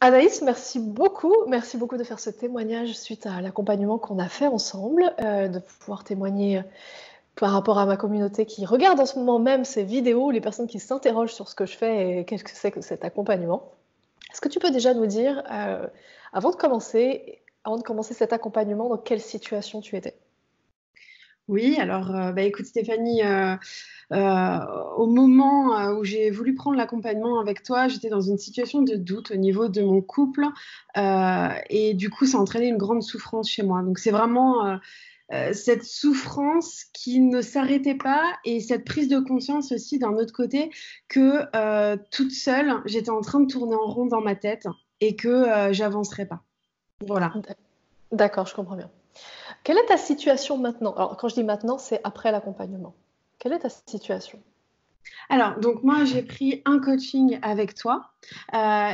Anaïs, merci beaucoup de faire ce témoignage suite à l'accompagnement qu'on a fait ensemble, de pouvoir témoigner par rapport à ma communauté qui regarde en ce moment même ces vidéos, les personnes qui s'interrogent sur ce que je fais et qu'est-ce que c'est que cet accompagnement. Est-ce que tu peux déjà nous dire, avant de commencer cet accompagnement, dans quelle situation tu étais? Oui, alors, écoute Stéphanie, au moment où j'ai voulu prendre l'accompagnement avec toi, j'étais dans une situation de doute au niveau de mon couple et du coup, ça a entraîné une grande souffrance chez moi. Donc, c'est vraiment cette souffrance qui ne s'arrêtait pas et cette prise de conscience aussi d'un autre côté que toute seule, j'étais en train de tourner en rond dans ma tête et que j'avancerais pas. Voilà. D'accord, je comprends bien. Quelle est ta situation maintenant? Alors, quand je dis maintenant, c'est après l'accompagnement. Quelle est ta situation? Alors, donc moi, j'ai pris un coaching avec toi.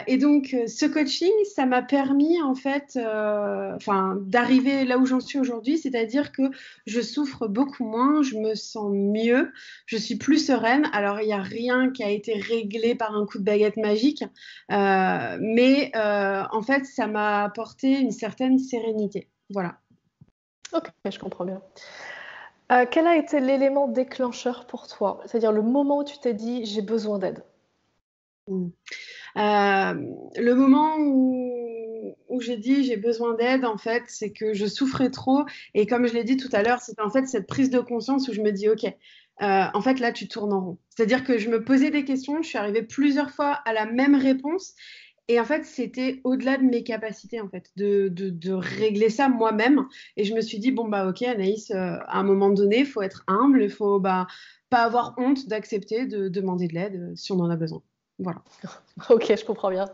Et donc, ce coaching, ça m'a permis, en fait, d'arriver là où j'en suis aujourd'hui, c'est-à-dire que je souffre beaucoup moins, je me sens mieux, je suis plus sereine. Alors, il n'y a rien qui a été réglé par un coup de baguette magique, mais en fait, ça m'a apporté une certaine sérénité. Voilà. Ok, je comprends bien. Quel a été l'élément déclencheur pour toi? C'est-à-dire le moment où tu t'es dit: «J'ai besoin d'aide». Mm. Le moment où j'ai dit j'ai besoin d'aide, en fait, c'est que je souffrais trop. Et comme je l'ai dit tout à l'heure, c'est en fait cette prise de conscience où je me dis, OK, en fait, là, tu tournes en rond. C'est-à-dire que je me posais des questions, je suis arrivée plusieurs fois à la même réponse. Et en fait, c'était au-delà de mes capacités, en fait, de régler ça moi-même. Et je me suis dit, bon, bah, OK, Anaïs, à un moment donné, il faut être humble, il faut pas avoir honte d'accepter de demander de l'aide si on en a besoin. Voilà. OK, je comprends bien.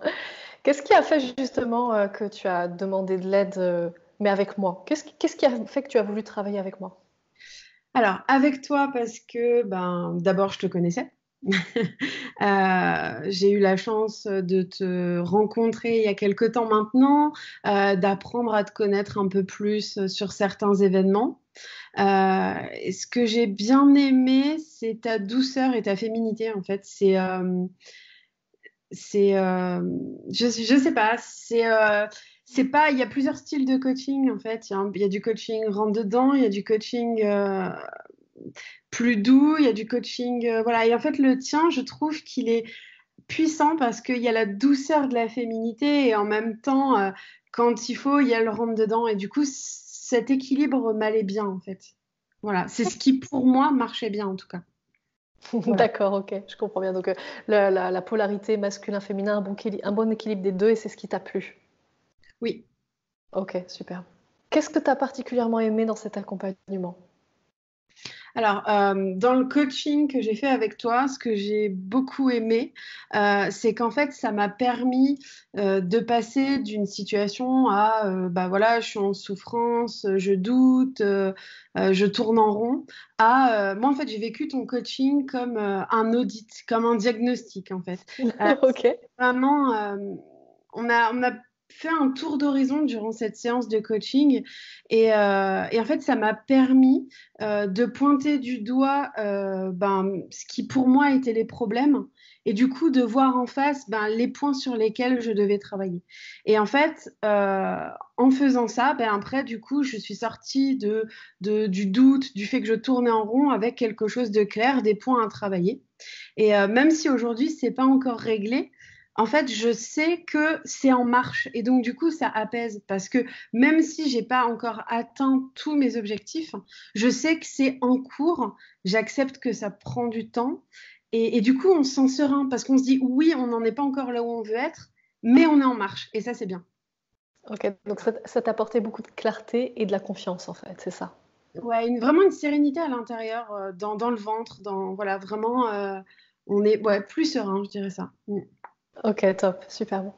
Qu'est-ce qui a fait justement, que tu as demandé de l'aide, mais avec moi? Qu'est-ce qui a fait que tu as voulu travailler avec moi? Alors, avec toi, parce que ben, d'abord, je te connaissais. J'ai eu la chance de te rencontrer il y a quelque temps maintenant, d'apprendre à te connaître un peu plus sur certains événements. Et ce que j'ai bien aimé, c'est ta douceur et ta féminité, en fait. C'est, je sais pas, c'est pas, il y a plusieurs styles de coaching, en fait. Il y a du coaching rentre dedans, il y a du coaching plus doux, il y a du coaching, voilà. Et en fait, le tien, je trouve qu'il est puissant parce qu'il y a la douceur de la féminité et en même temps, quand il faut, il y a le rentre dedans. Et du coup, cet équilibre m'allait bien, en fait. Voilà, c'est ce qui pour moi marchait bien, en tout cas. Voilà. D'accord, OK, je comprends bien. Donc, la polarité masculin-féminin, un bon équilibre des 2 et c'est ce qui t'a plu? Oui. OK, super. Qu'est-ce que tu as particulièrement aimé dans cet accompagnement? Alors, dans le coaching que j'ai fait avec toi, ce que j'ai beaucoup aimé, c'est qu'en fait, ça m'a permis de passer d'une situation à, bah voilà, je suis en souffrance, je doute, je tourne en rond, à, moi, en fait, j'ai vécu ton coaching comme un audit, comme un diagnostic, en fait. OK. Vraiment, on a fait un tour d'horizon durant cette séance de coaching et en fait, ça m'a permis de pointer du doigt ben, ce qui pour moi étaient les problèmes et du coup de voir en face ben, les points sur lesquels je devais travailler. Et en fait, en faisant ça, ben, après, du coup, je suis sortie du doute, du fait que je tournais en rond avec quelque chose de clair, des points à travailler. Et même si aujourd'hui, c'est pas encore réglé, en fait, je sais que c'est en marche et donc du coup, ça apaise parce que même si j'ai pas encore atteint tous mes objectifs, je sais que c'est en cours. J'accepte que ça prend du temps et du coup, on se sent serein parce qu'on se dit oui, on n'en est pas encore là où on veut être, mais on est en marche et ça, c'est bien. OK, donc ça t'a apporté beaucoup de clarté et de la confiance, en fait, c'est ça? Ouais, vraiment une sérénité à l'intérieur, dans le ventre, voilà, vraiment, on est ouais, plus serein, je dirais ça. Mm. OK, top, super bon.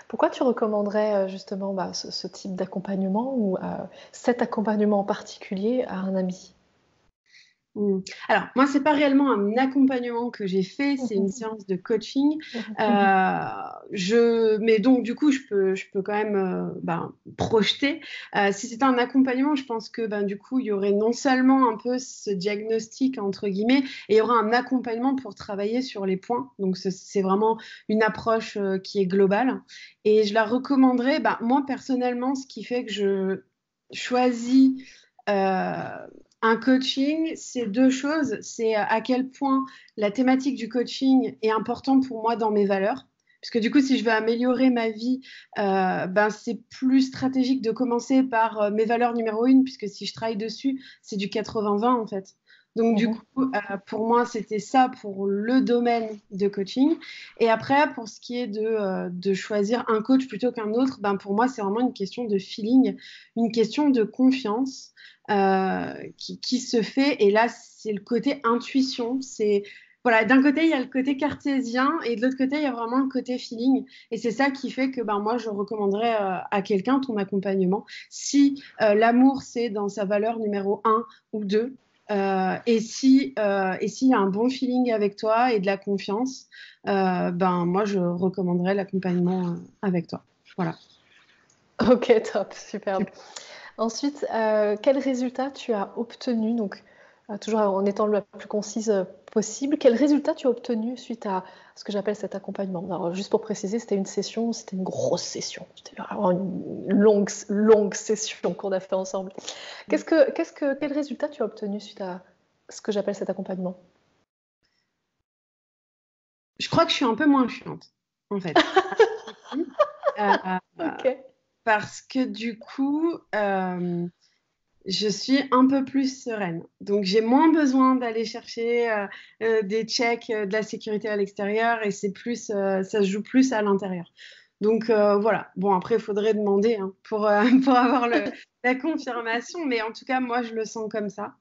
Pourquoi tu recommanderais, justement, bah, ce type d'accompagnement ou cet accompagnement en particulier à un ami? Mm. Alors, moi, c'est pas réellement un accompagnement que j'ai fait, c'est une séance de coaching. Mais donc, du coup, je peux quand même projeter. Si c'était un accompagnement, je pense que du coup, il y aurait non seulement un peu ce diagnostic, entre guillemets, et il y aura un accompagnement pour travailler sur les points. Donc, c'est vraiment une approche qui est globale. Et je la recommanderais, moi, personnellement, ce qui fait que je choisis un coaching, c'est deux choses. C'est à quel point la thématique du coaching est importante pour moi dans mes valeurs. Parce que du coup, si je veux améliorer ma vie, c'est plus stratégique de commencer par mes valeurs numéro une, puisque si je travaille dessus, c'est du 80-20 en fait. Donc du coup, pour moi, c'était ça pour le domaine de coaching. Et après, pour ce qui est de choisir un coach plutôt qu'un autre, pour moi, c'est vraiment une question de feeling, une question de confiance qui se fait. Et là, c'est le côté intuition. C'est voilà, d'un côté, il y a le côté cartésien et de l'autre côté, il y a vraiment le côté feeling. Et c'est ça qui fait que moi, je recommanderais à quelqu'un ton accompagnement. Si l'amour, c'est dans sa valeur numéro un ou 2, et s'il y a un bon feeling avec toi et de la confiance, moi, je recommanderais l'accompagnement avec toi. Voilà. Ok, top, superbe. Ensuite, quel résultat tu as obtenu, donc toujours en étant la plus concise possible, quel résultat tu as obtenu suite à ce que j'appelle cet accompagnement? Alors, juste pour préciser, c'était une grosse session, c'était vraiment une longue session qu'on a fait ensemble. Quel résultat tu as obtenu suite à ce que j'appelle cet accompagnement? Je crois que je suis un peu moins chiante, en fait. Ok. Parce que du coup, je suis un peu plus sereine. Donc, j'ai moins besoin d'aller chercher des checks de la sécurité à l'extérieur et ça se joue plus à l'intérieur. Donc, voilà. Bon, après, il faudrait demander pour avoir la confirmation, mais en tout cas, moi, je le sens comme ça.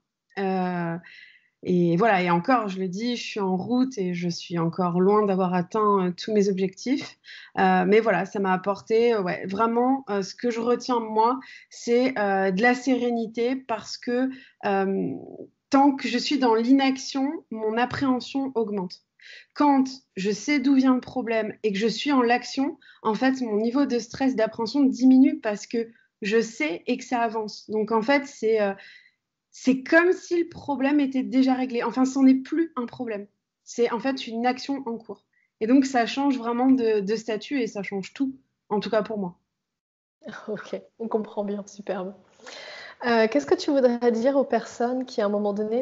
Et voilà, et encore, je le dis, je suis en route et je suis encore loin d'avoir atteint tous mes objectifs. Mais voilà, ça m'a apporté vraiment ce que je retiens moi, c'est de la sérénité parce que euh, tant que je suis dans l'inaction, mon appréhension augmente. Quand je sais d'où vient le problème et que je suis en l'action, en fait, mon niveau de stress, d'appréhension diminue parce que je sais et que ça avance. Donc en fait, c'est comme si le problème était déjà réglé. Enfin, ce n'est plus un problème. C'est en fait une action en cours. Et donc, ça change vraiment de statut et ça change tout, en tout cas pour moi. Ok, on comprend bien, superbe. Qu'est-ce que tu voudrais dire aux personnes qui, à un moment donné,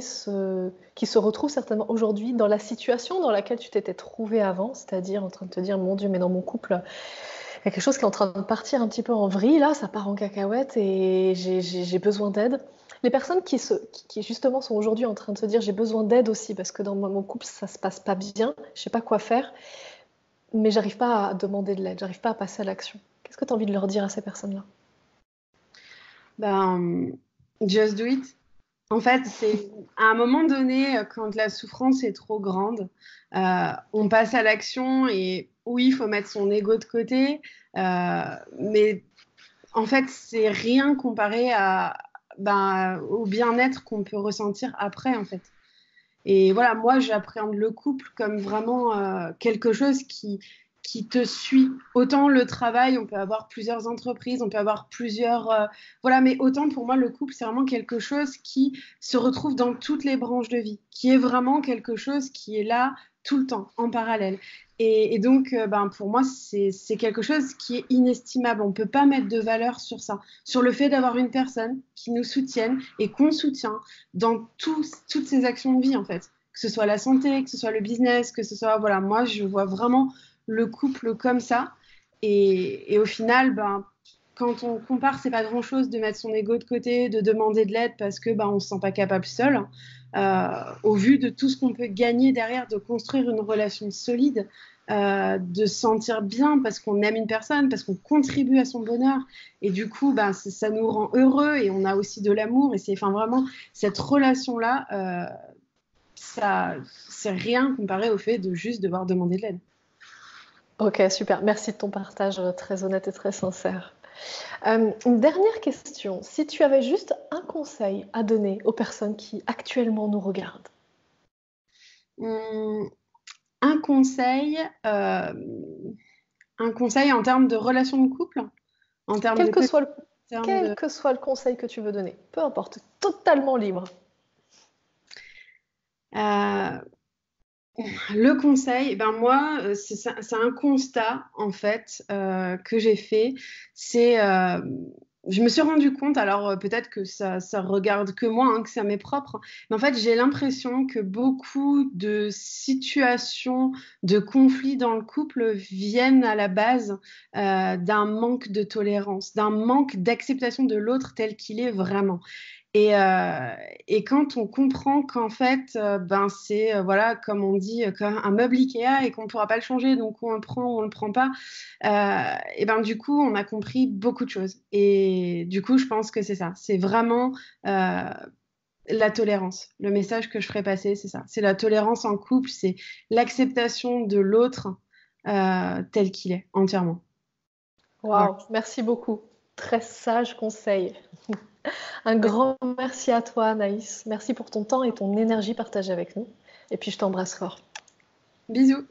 qui se retrouvent certainement aujourd'hui dans la situation dans laquelle tu t'étais trouvé avant, c'est-à-dire en train de te dire, mon Dieu, mais dans mon couple, il y a quelque chose qui est en train de partir un petit peu en vrille, là, ça part en cacahuète et j'ai besoin d'aide. Les personnes qui justement sont aujourd'hui en train de se dire, j'ai besoin d'aide aussi, parce que dans mon couple, ça se passe pas bien, je sais pas quoi faire, mais j'arrive pas à demander de l'aide, j'arrive pas à passer à l'action. Qu'est-ce que tu as envie de leur dire à ces personnes-là? Ben, just do it. En fait, c'est à un moment donné, quand la souffrance est trop grande, on passe à l'action et oui, il faut mettre son ego de côté, mais en fait, c'est rien comparé au bien-être qu'on peut ressentir après, en fait. Et voilà, moi, j'appréhende le couple comme vraiment quelque chose qui te suit. Autant le travail, on peut avoir plusieurs entreprises, on peut avoir plusieurs... voilà, mais autant pour moi, le couple, c'est vraiment quelque chose qui se retrouve dans toutes les branches de vie, qui est vraiment quelque chose qui est là tout le temps, en parallèle. Et donc, pour moi, c'est quelque chose qui est inestimable. On ne peut pas mettre de valeur sur ça, sur le fait d'avoir une personne qui nous soutienne et qu'on soutient dans toutes ces actions de vie, en fait. Que ce soit la santé, que ce soit le business, que ce soit, voilà, moi, je vois vraiment le couple comme ça. Et au final, quand on compare, c'est pas grand-chose de mettre son ego de côté, de demander de l'aide parce que on se sent pas capable seul. Au vu de tout ce qu'on peut gagner derrière, de construire une relation solide, de se sentir bien parce qu'on aime une personne, parce qu'on contribue à son bonheur. Et du coup, ça nous rend heureux et on a aussi de l'amour. Et c'est enfin, vraiment cette relation-là, ça, c'est rien comparé au fait de juste devoir demander de l'aide. Ok, super. Merci de ton partage très honnête et très sincère. Une dernière question. Si tu avais juste un conseil à donner aux personnes qui actuellement nous regardent, Hum, un conseil, euh, un conseil en termes de relation de couple, en termes quel de que coaching, soit le, en termes quel de... que soit le conseil que tu veux donner, peu importe, totalement libre. Euh, le conseil, ben moi, c'est un constat en fait que j'ai fait. C'est, je me suis rendu compte, alors peut-être que ça regarde que moi, hein, que ça m'est propre, mais en fait j'ai l'impression que beaucoup de situations, de conflits dans le couple viennent à la base d'un manque de tolérance, d'un manque d'acceptation de l'autre tel qu'il est vraiment. Et, euh, et quand on comprend qu'en fait, ben c'est voilà, comme on dit, comme un meuble Ikea et qu'on ne pourra pas le changer, donc on le prend ou on le prend pas, et ben du coup, on a compris beaucoup de choses. Et du coup, je pense que c'est ça. C'est vraiment la tolérance. Le message que je ferais passer, c'est ça. C'est la tolérance en couple, c'est l'acceptation de l'autre tel qu'il est, entièrement. Voilà. Waouh, merci beaucoup. Très sage conseil. Un grand merci à toi, Anaïs. Merci pour ton temps et ton énergie partagée avec nous. Et puis, je t'embrasse fort. Bisous.